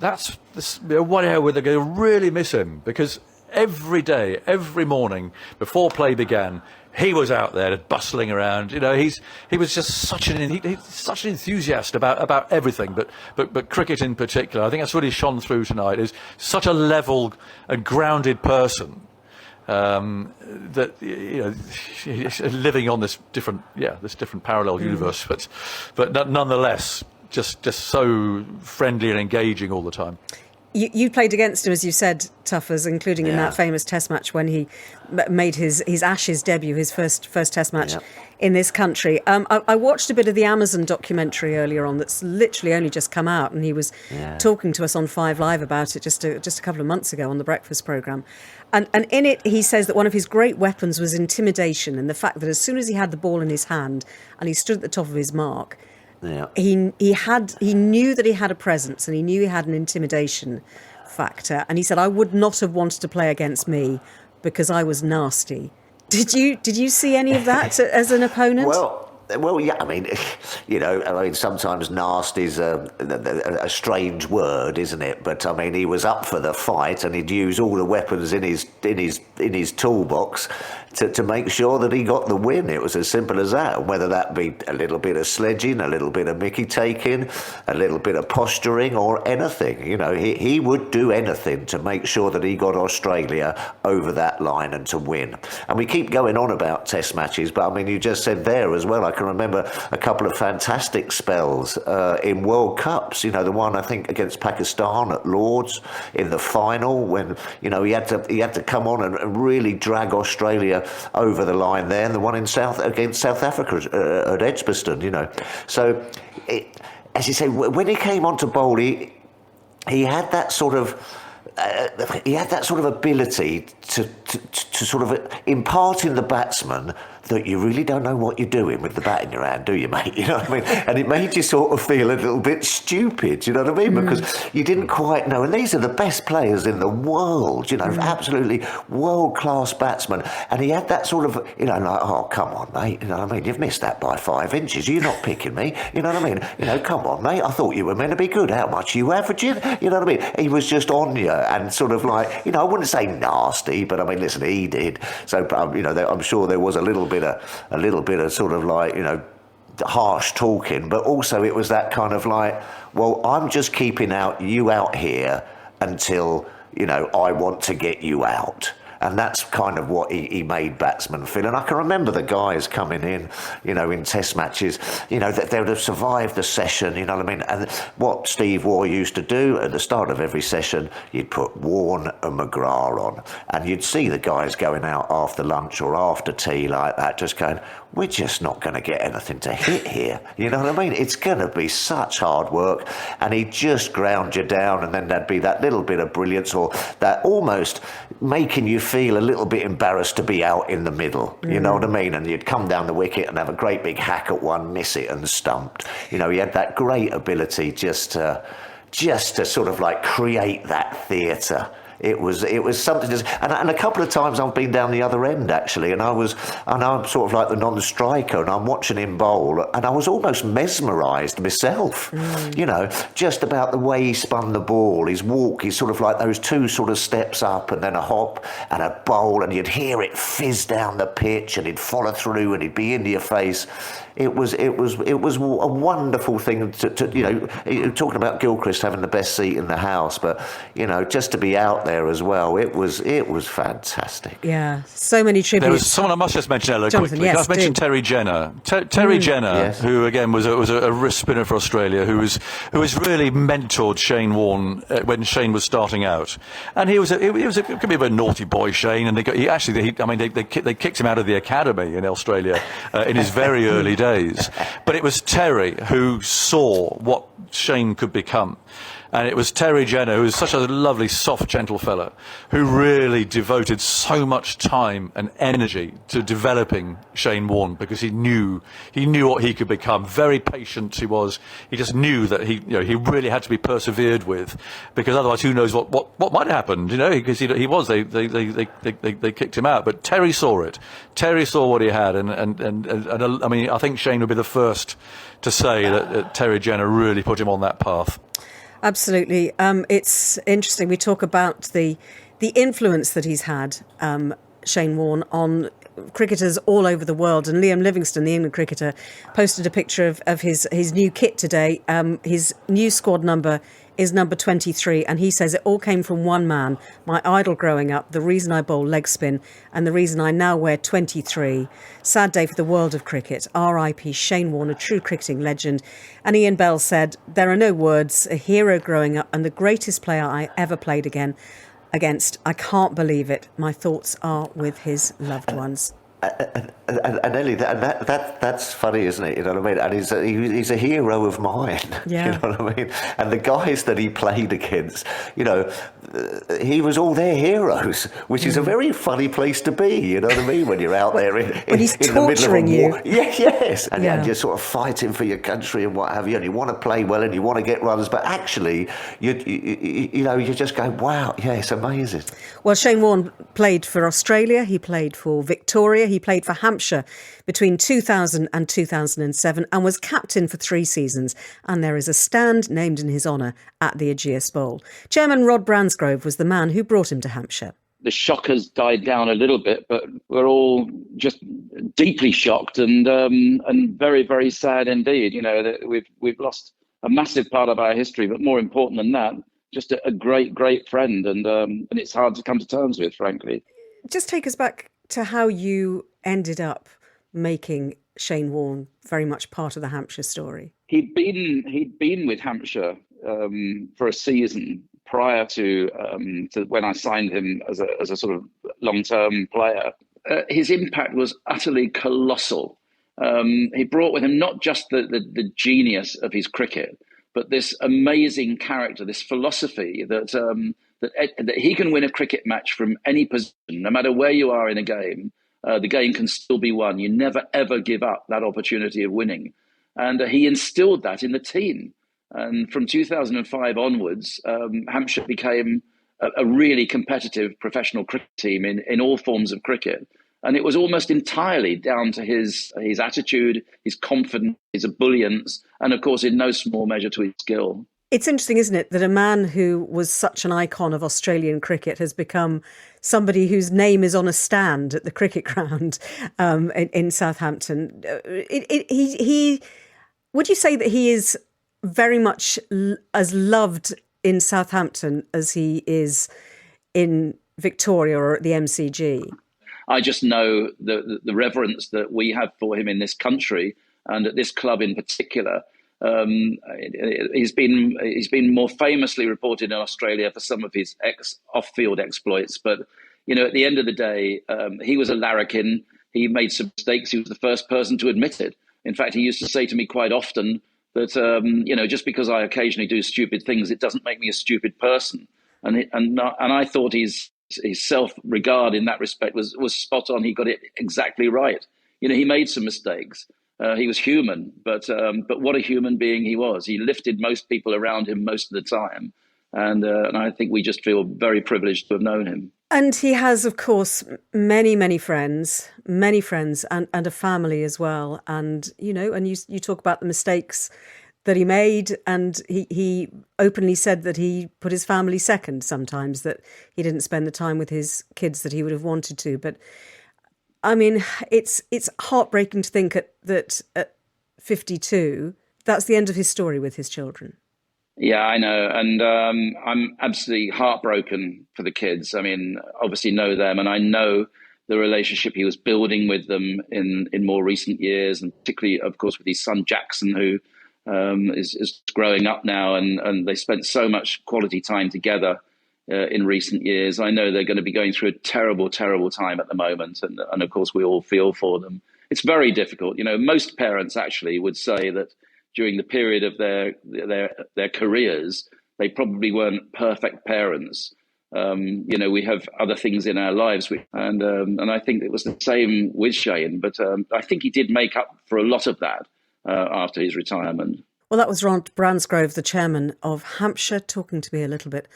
one area where they're going to really miss him, because every day, every morning, before play began, he was out there bustling around. You know, he was just such an enthusiast about everything, but cricket in particular. I think that's really shone through tonight. Is such a level and grounded person that, you know, he's living on this different parallel universe, but nonetheless just so friendly and engaging all the time. You played against him, as you said, Tuffers, including in that famous Test match when he made his Ashes debut, his first Test match in this country. I watched a bit of the Amazon documentary earlier on that's literally only just come out, and he was talking to us on 5 Live about it just a couple of months ago on the breakfast programme. And in it, he says that one of his great weapons was intimidation, and the fact that as soon as he had the ball in his hand and he stood at the top of his mark, he knew that he had a presence, and he knew he had an intimidation factor. And he said, I would not have wanted to play against me because I was nasty. Did you see any of that as an opponent? Well, yeah. I mean, you know, sometimes nasty is a strange word, isn't it? But I mean, he was up for the fight, and he'd use all the weapons in his toolbox to make sure that he got the win. It was as simple as that. Whether that be a little bit of sledging, a little bit of mickey taking, a little bit of posturing, or anything. You know, he would do anything to make sure that he got Australia over that line and to win. And we keep going on about Test matches, but I mean, you just said there as well, I can remember a couple of fantastic spells in World Cups. You know, the one I think against Pakistan at Lord's in the final, when, you know, he had to come on and really drag Australia over the line there, and the one against South Africa at Edgbaston. You know, so as you say, when he came on to bowl, he had that sort of. He had that sort of ability to sort of impart in the batsman that you really don't know what you're doing with the bat in your hand, do you, mate? You know what I mean? And it made you sort of feel a little bit stupid, you know what I mean? Because you didn't quite know. And these are the best players in the world, you know, absolutely world-class batsmen. And he had that sort of, you know, like, oh, come on, mate, you know what I mean? You've missed that by 5 inches. You're not picking me, you know what I mean? You know, come on, mate, I thought you were meant to be good. How much are you averaging? You know what I mean? He was just on you and sort of like, you know, I wouldn't say nasty, but I mean, listen, he did. So, you know, I'm sure there was a little bit of sort of like, you know, harsh talking, but also it was that kind of like, well, I'm just keeping you out here until, you know, I want to get you out. And that's kind of what he made batsmen feel. And I can remember the guys coming in, you know, in Test matches, you know, that they would have survived the session, you know what I mean? And what Steve Waugh used to do at the start of every session, you'd put Warne and McGrath on, and you'd see the guys going out after lunch or after tea like that, just going, we're just not going to get anything to hit here. You know what I mean? It's going to be such hard work. And he'd just ground you down, and then there'd be that little bit of brilliance, or that almost making you feel a little bit embarrassed to be out in the middle. You know what I mean? And you'd come down the wicket and have a great big hack at one, miss it and stumped. You know, he had that great ability just to sort of like create that theatre. It was something, and a couple of times I've been down the other end actually, and I'm sort of like the non-striker, and I'm watching him bowl, and I was almost mesmerised myself. You know, just about the way he spun the ball, his walk, he's sort of like those 2 sort of steps up and then a hop and a bowl, and you'd hear it fizz down the pitch, and he'd follow through, and he'd be into your face. It was a wonderful thing to talking about Gilchrist having the best seat in the house, but just to be out there as well, it was fantastic. Yeah, so many tributes. There was someone I must just mention, Ella, Jonathan, quickly. yes, Can I mention do. Terry Jenner? Terry Jenner, Yes. who again was a wrist spinner for Australia, who was really mentored Shane Warne when Shane was starting out, and he could be a bit of a naughty boy, Shane, and they kicked him out of the academy in Australia in his very early days. But it was Terry who saw what Shane could become. And it was Terry Jenner, who was such a lovely, soft, gentle fella, who really devoted so much time and energy to developing Shane Warne, because he knew what he could become. Very patient he was. He just knew that he really had to be persevered with, because otherwise, who knows what might have happened? Because they kicked him out. But Terry saw it. Terry saw what he had, and I mean, I think Shane would be the first to say that Terry Jenner really put him on that path. Absolutely. It's interesting. We talk about the influence that he's had, Shane Warne, on cricketers all over the world. And Liam Livingstone, the England cricketer, posted a picture of his new kit today. His new squad number is number 23, and he says it all came from one man, my idol growing up, the reason I bowl leg spin, and the reason I now wear 23. Sad day for the world of cricket. R.I.P. Shane Warne, a true cricketing legend. And Ian Bell said, there are no words, a hero growing up and the greatest player I ever played against. I can't believe it. My thoughts are with his loved ones. And Ellie, that's funny, isn't it? You know what I mean? And he's a hero of mine. Yeah. You know what I mean? And the guys that he played against, he was all their heroes, which is a very funny place to be. You know what I mean? When you're out there when he's in the middle of a torturing you. war. Yes. And Yeah. you're sort of fighting for your country and what have you, and you want to play well and you want to get runs, but actually, you just go, wow, yeah, it's amazing. Well, Shane Warne played for Australia, he played for Victoria, he played for Hampshire between 2000 and 2007 and was captain for 3 seasons. And there is a stand named in his honour at the Ageas Bowl. Chairman Rod Bransgrove was the man who brought him to Hampshire. The shock has died down a little bit, but we're all just deeply shocked and very, very sad indeed. That we've lost a massive part of our history, but more important than that, just a great friend, and it's hard to come to terms with, frankly. Just take us back to how you ended up making Shane Warne very much part of the Hampshire story. He'd been with Hampshire for a season prior to when I signed him as a sort of long-term player. His impact was utterly colossal. He brought with him not just the genius of his cricket, but this amazing character, this philosophy that he can win a cricket match from any position, no matter where you are in a game. The game can still be won. You never, ever give up that opportunity of winning. And he instilled that in the team. And from 2005 onwards, Hampshire became a really competitive professional cricket team in all forms of cricket. And it was almost entirely down to his attitude, his confidence, his ebullience, and of course, in no small measure, to his skill. It's interesting, isn't it, that a man who was such an icon of Australian cricket has become somebody whose name is on a stand at the cricket ground in Southampton. Would you say that he is very much as loved in Southampton as he is in Victoria or at the MCG? I just know the reverence that we have for him in this country and at this club in particular. He's been more famously reported in Australia for some of his off-field exploits, but at the end of the day, he was a larrikin. He made some mistakes. He was the first person to admit it. In fact, he used to say to me quite often that just because I occasionally do stupid things, it doesn't make me a stupid person. And I thought his self-regard in that respect was spot on. He got it exactly right. He made some mistakes. He was human, but what a human being he was. He lifted most people around him most of the time. And I think we just feel very privileged to have known him. And he has, of course, many friends and a family as well. And, and you talk about the mistakes that he made, and he openly said that he put his family second sometimes, that he didn't spend the time with his kids that he would have wanted to. But I mean, it's heartbreaking to think that 52, that's the end of his story with his children. Yeah, I know. And I'm absolutely heartbroken for the kids. I mean, obviously know them, and I know the relationship he was building with them in more recent years, and particularly, of course, with his son Jackson, who is growing up now, and they spent so much quality time together in recent years. I know they're going to be going through a terrible, terrible time at the moment, and of course we all feel for them. It's very difficult. Most parents actually would say that during the period of their careers, they probably weren't perfect parents. We have other things in our lives, and I think it was the same with Shane. But I think he did make up for a lot of that after his retirement. Well, that was Ron Bransgrove, the chairman of Hampshire, talking to me a little bit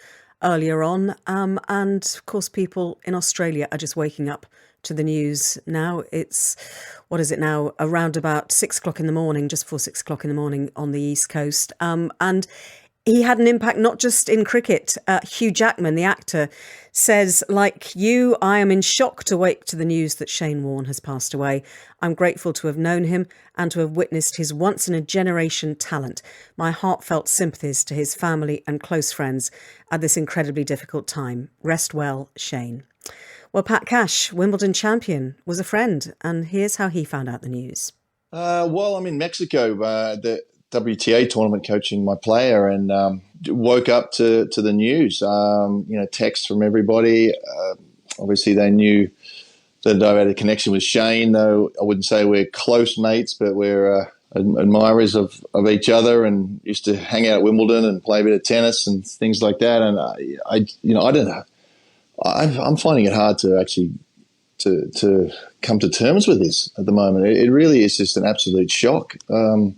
earlier on. And of course, people in Australia are just waking up to the news now. It's, what is it now, around about 6 o'clock in the morning, just before 6 o'clock in the morning on the East Coast. And he had an impact not just in cricket. Hugh Jackman, the actor, says, like you, I am in shock to wake to the news that Shane Warne has passed away. I'm grateful to have known him and to have witnessed his once-in-a-generation talent. My heartfelt sympathies to his family and close friends at this incredibly difficult time. Rest well, Shane. Well, Pat Cash, Wimbledon champion, was a friend, and here's how he found out the news. Well, I'm in Mexico, the WTA tournament, coaching my player, and woke up to the news. Texts from everybody. Obviously, they knew that I had a connection with Shane, though I wouldn't say we're close mates, but we're admirers of each other, and used to hang out at Wimbledon and play a bit of tennis and things like that. And I don't know. I'm finding it hard to actually to come to terms with this at the moment. It really is just an absolute shock. I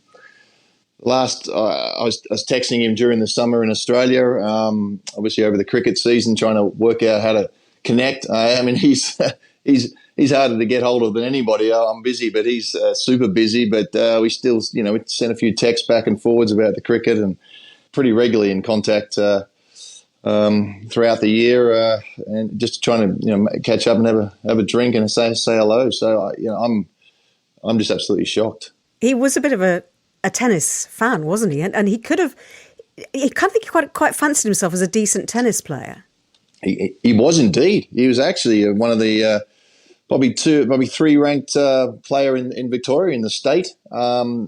was texting him during the summer in Australia, obviously over the cricket season, trying to work out how to connect. I mean, he's harder to get hold of than anybody. I'm busy, but he's super busy. But we still, we sent a few texts back and forwards about the cricket, and pretty regularly in contact throughout the year, and just trying to catch up and have a drink and say hello. So I'm just absolutely shocked. He was a bit of a tennis fan, wasn't he? And he kind of think he quite fancied himself as a decent tennis player. He was indeed. He was actually one of the probably three ranked player in Victoria, in the state.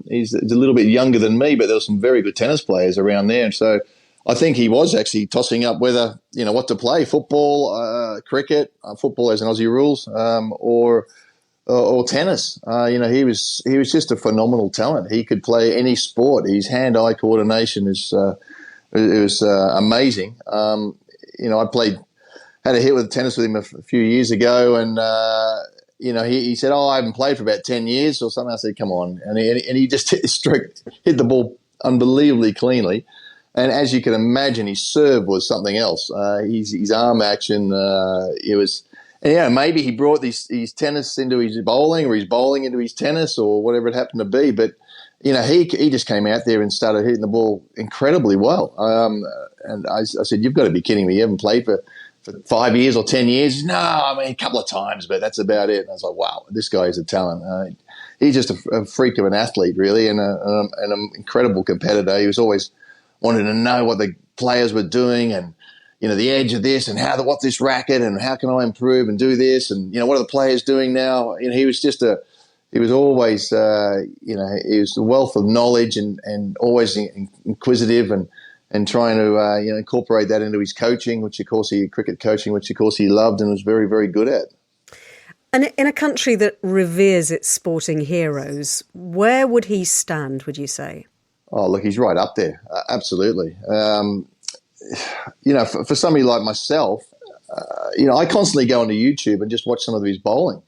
He's a little bit younger than me, but there were some very good tennis players around there. So I think he was actually tossing up whether, what to play, football, cricket, football as in Aussie rules, or tennis. He was just a phenomenal talent. He could play any sport. His hand-eye coordination is amazing. I had a hit with tennis with him a few years ago, and he said, "Oh, I haven't played for about 10 years or something." I said, "Come on," and he just hit the ball unbelievably cleanly. And as you can imagine, his serve was something else. His arm action, it was. And, maybe he brought his tennis into his bowling, or his bowling into his tennis, or whatever it happened to be. But he just came out there and started hitting the ball incredibly well. And I said, "You've got to be kidding me! You haven't played for 5 years or 10 years?" "No, I mean a couple of times, but that's about it." And I was like, "Wow, this guy is a talent. He's just a freak of an athlete, really, and an incredible competitor. He was always wanting to know what the players were doing, and the edge of this, and what's this racket, and how can I improve and do this, and what are the players doing now?" He was just he was always he was a wealth of knowledge, and always inquisitive, and trying to incorporate that into his coaching, cricket coaching, which of course he loved and was very, very good at. And in a country that reveres its sporting heroes, where would he stand, would you say? Oh, look, he's right up there. Absolutely. For somebody like myself, I constantly go onto YouTube and just watch some of his bowling,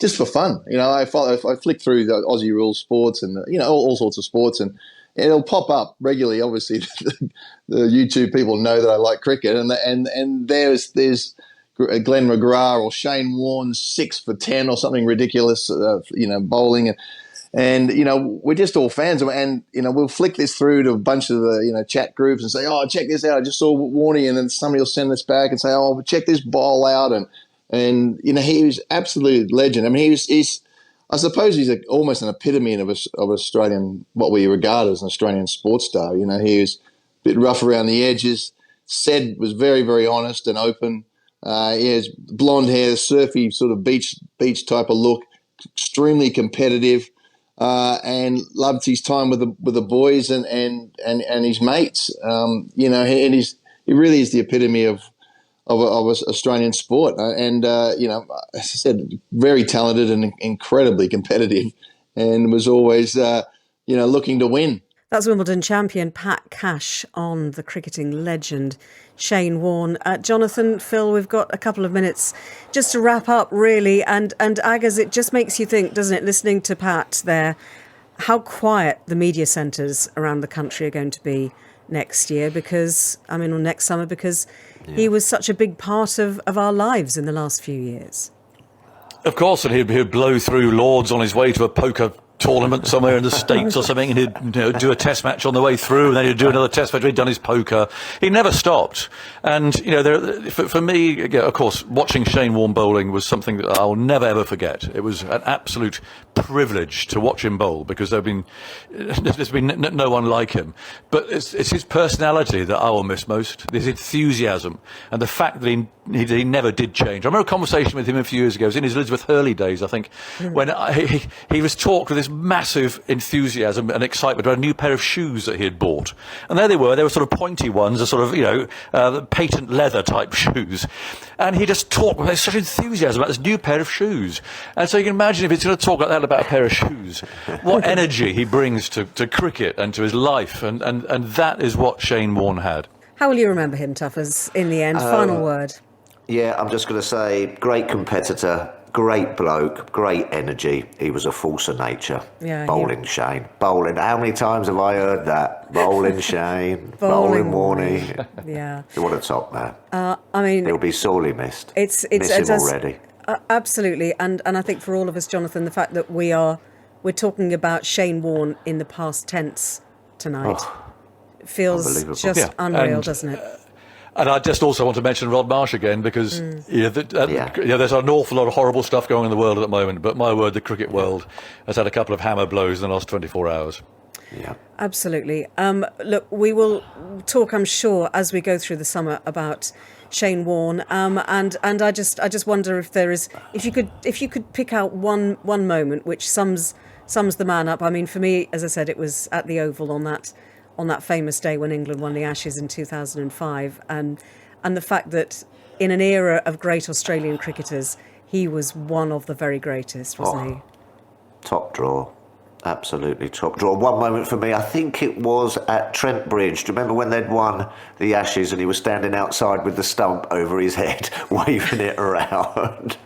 just for fun. I flick through the Aussie rules sports and, all sorts of sports, and it'll pop up regularly. Obviously, the YouTube people know that I like cricket, and there's Glenn McGrath or Shane Warne 6 for 10 or something ridiculous, bowling, and we're just all fans of it, and we'll flick this through to a bunch of the chat groups and say, "Oh, check this out! I just saw Warnie," and then somebody will send this back and say, "Oh, check this bowl out," and he was absolute legend. I mean, I suppose he's almost an epitome of Australian, what we regard as an Australian sports star. You know, he was a bit rough around the edges, was very, very honest and open. He has blonde hair, surfy sort of beach type of look, extremely competitive, and loved his time with the boys and his mates. You know, and he really is the epitome of Australian sport, you know, as I said, very talented and incredibly competitive, and was always you know, looking to win. That's Wimbledon champion Pat Cash on the cricketing legend Shane Warne. Jonathan, Phil, we've got a couple of minutes just to wrap up, really. And Aggers, it just makes you think, doesn't it, listening to Pat there, how quiet the media centres around the country are going to be next year, or next summer, because he was such a big part of our lives in the last few years. Of course, and he'd blow through Lords on his way to a poker tournament somewhere in the States or something, and he'd do a test match on the way through, and then he'd do another test match. He'd done his poker. He never stopped. And, for me, of course, watching Shane Warne bowling was something that I'll never, ever forget. It was an absolute privilege to watch him bowl, because there's been no one like him. But it's his personality that I will miss most, his enthusiasm, and the fact that he never did change. I remember a conversation with him a few years ago. It was in his Elizabeth Hurley days, I think, when he was talked with this massive enthusiasm and excitement about a new pair of shoes that he had bought. And there they were sort of pointy ones, a sort of, patent leather type shoes. And he just talked with such enthusiasm about this new pair of shoes. And so you can imagine if he's going to talk like that about a pair of shoes, what energy he brings to cricket and to his life. And that is what Shane Warne had. How will you remember him, Tuffers, in the end? Final word. Yeah, I'm just going to say, great competitor, great bloke, great energy. He was a force of nature. Yeah, bowling Shane. Bowling. How many times have I heard that? Bowling Shane. Bowling Warnie. Yeah. What a top man. I mean, he'll be sorely missed. Miss him already. Absolutely. And I think for all of us, Jonathan, the fact that we're talking about Shane Warne in the past tense tonight feels just unreal, doesn't it? And I just also want to mention Rod Marsh again, because there's an awful lot of horrible stuff going on in the world at the moment. But my word, the cricket world has had a couple of hammer blows in the last 24 hours. Yeah, absolutely. Look, we will talk, I'm sure, as we go through the summer about Shane Warne. And I just wonder if you could pick out one moment which sums the man up. I mean, for me, as I said, it was at the Oval on that famous day when England won the Ashes in 2005, and the fact that in an era of great Australian cricketers, he was one of the very greatest, wasn't he? Top draw. Absolutely top draw. One moment for me, I think it was at Trent Bridge. Do you remember when they'd won the Ashes and he was standing outside with the stump over his head, waving it around?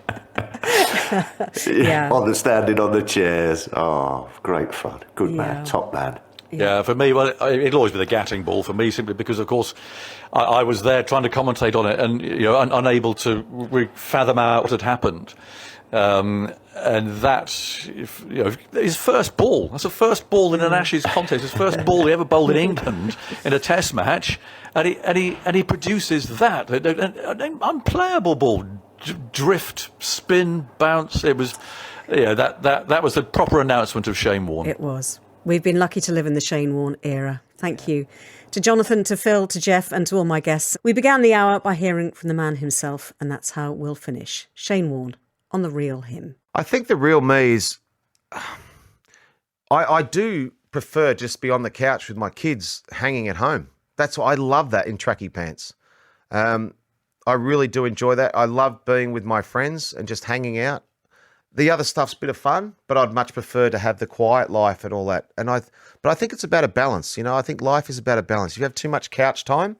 Standing on the chairs. Oh, great fun. Good man, top man. Yeah, for me, it'll always be the Gatting ball for me, simply because, of course, I was there trying to commentate on it and unable to fathom out what had happened. And that's his first ball. That's the first ball in an Ashes contest. His first ball he ever bowled in England in a Test match, and he produces that an unplayable ball, drift, spin, bounce. It was, that was the proper announcement of Shane Warne. It was. We've been lucky to live in the Shane Warne era. Thank you to Jonathan, to Phil, to Jeff, and to all my guests. We began the hour by hearing from the man himself, and that's how we'll finish. Shane Warne on The Real Him. I think the real me is, I do prefer just be on the couch with my kids hanging at home. That's why I love that in tracky pants. I really do enjoy that. I love being with my friends and just hanging out. The other stuff's a bit of fun, but I'd much prefer to have the quiet life and all that. But I think it's about a balance. I think life is about a balance. If you have too much couch time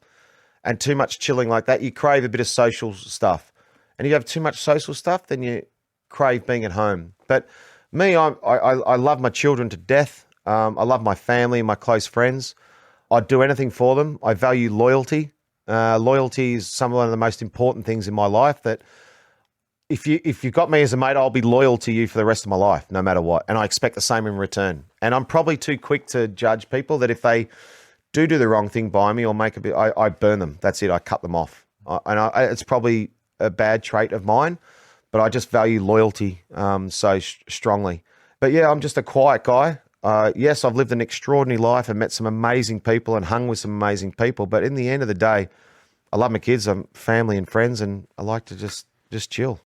and too much chilling like that, you crave a bit of social stuff. And if you have too much social stuff, then you crave being at home. But me, I love my children to death. I love my family and my close friends. I'd do anything for them. I value loyalty. Loyalty is one of the most important things in my life, that if you've got me as a mate, I'll be loyal to you for the rest of my life, no matter what. And I expect the same in return. And I'm probably too quick to judge people, that if they do the wrong thing by me or make a bit, I burn them. That's it. I cut them off. It's probably a bad trait of mine, but I just value loyalty so strongly. But yeah, I'm just a quiet guy. Yes, I've lived an extraordinary life and met some amazing people and hung with some amazing people. But in the end of the day, I love my kids, I'm family and friends, and I like to just chill.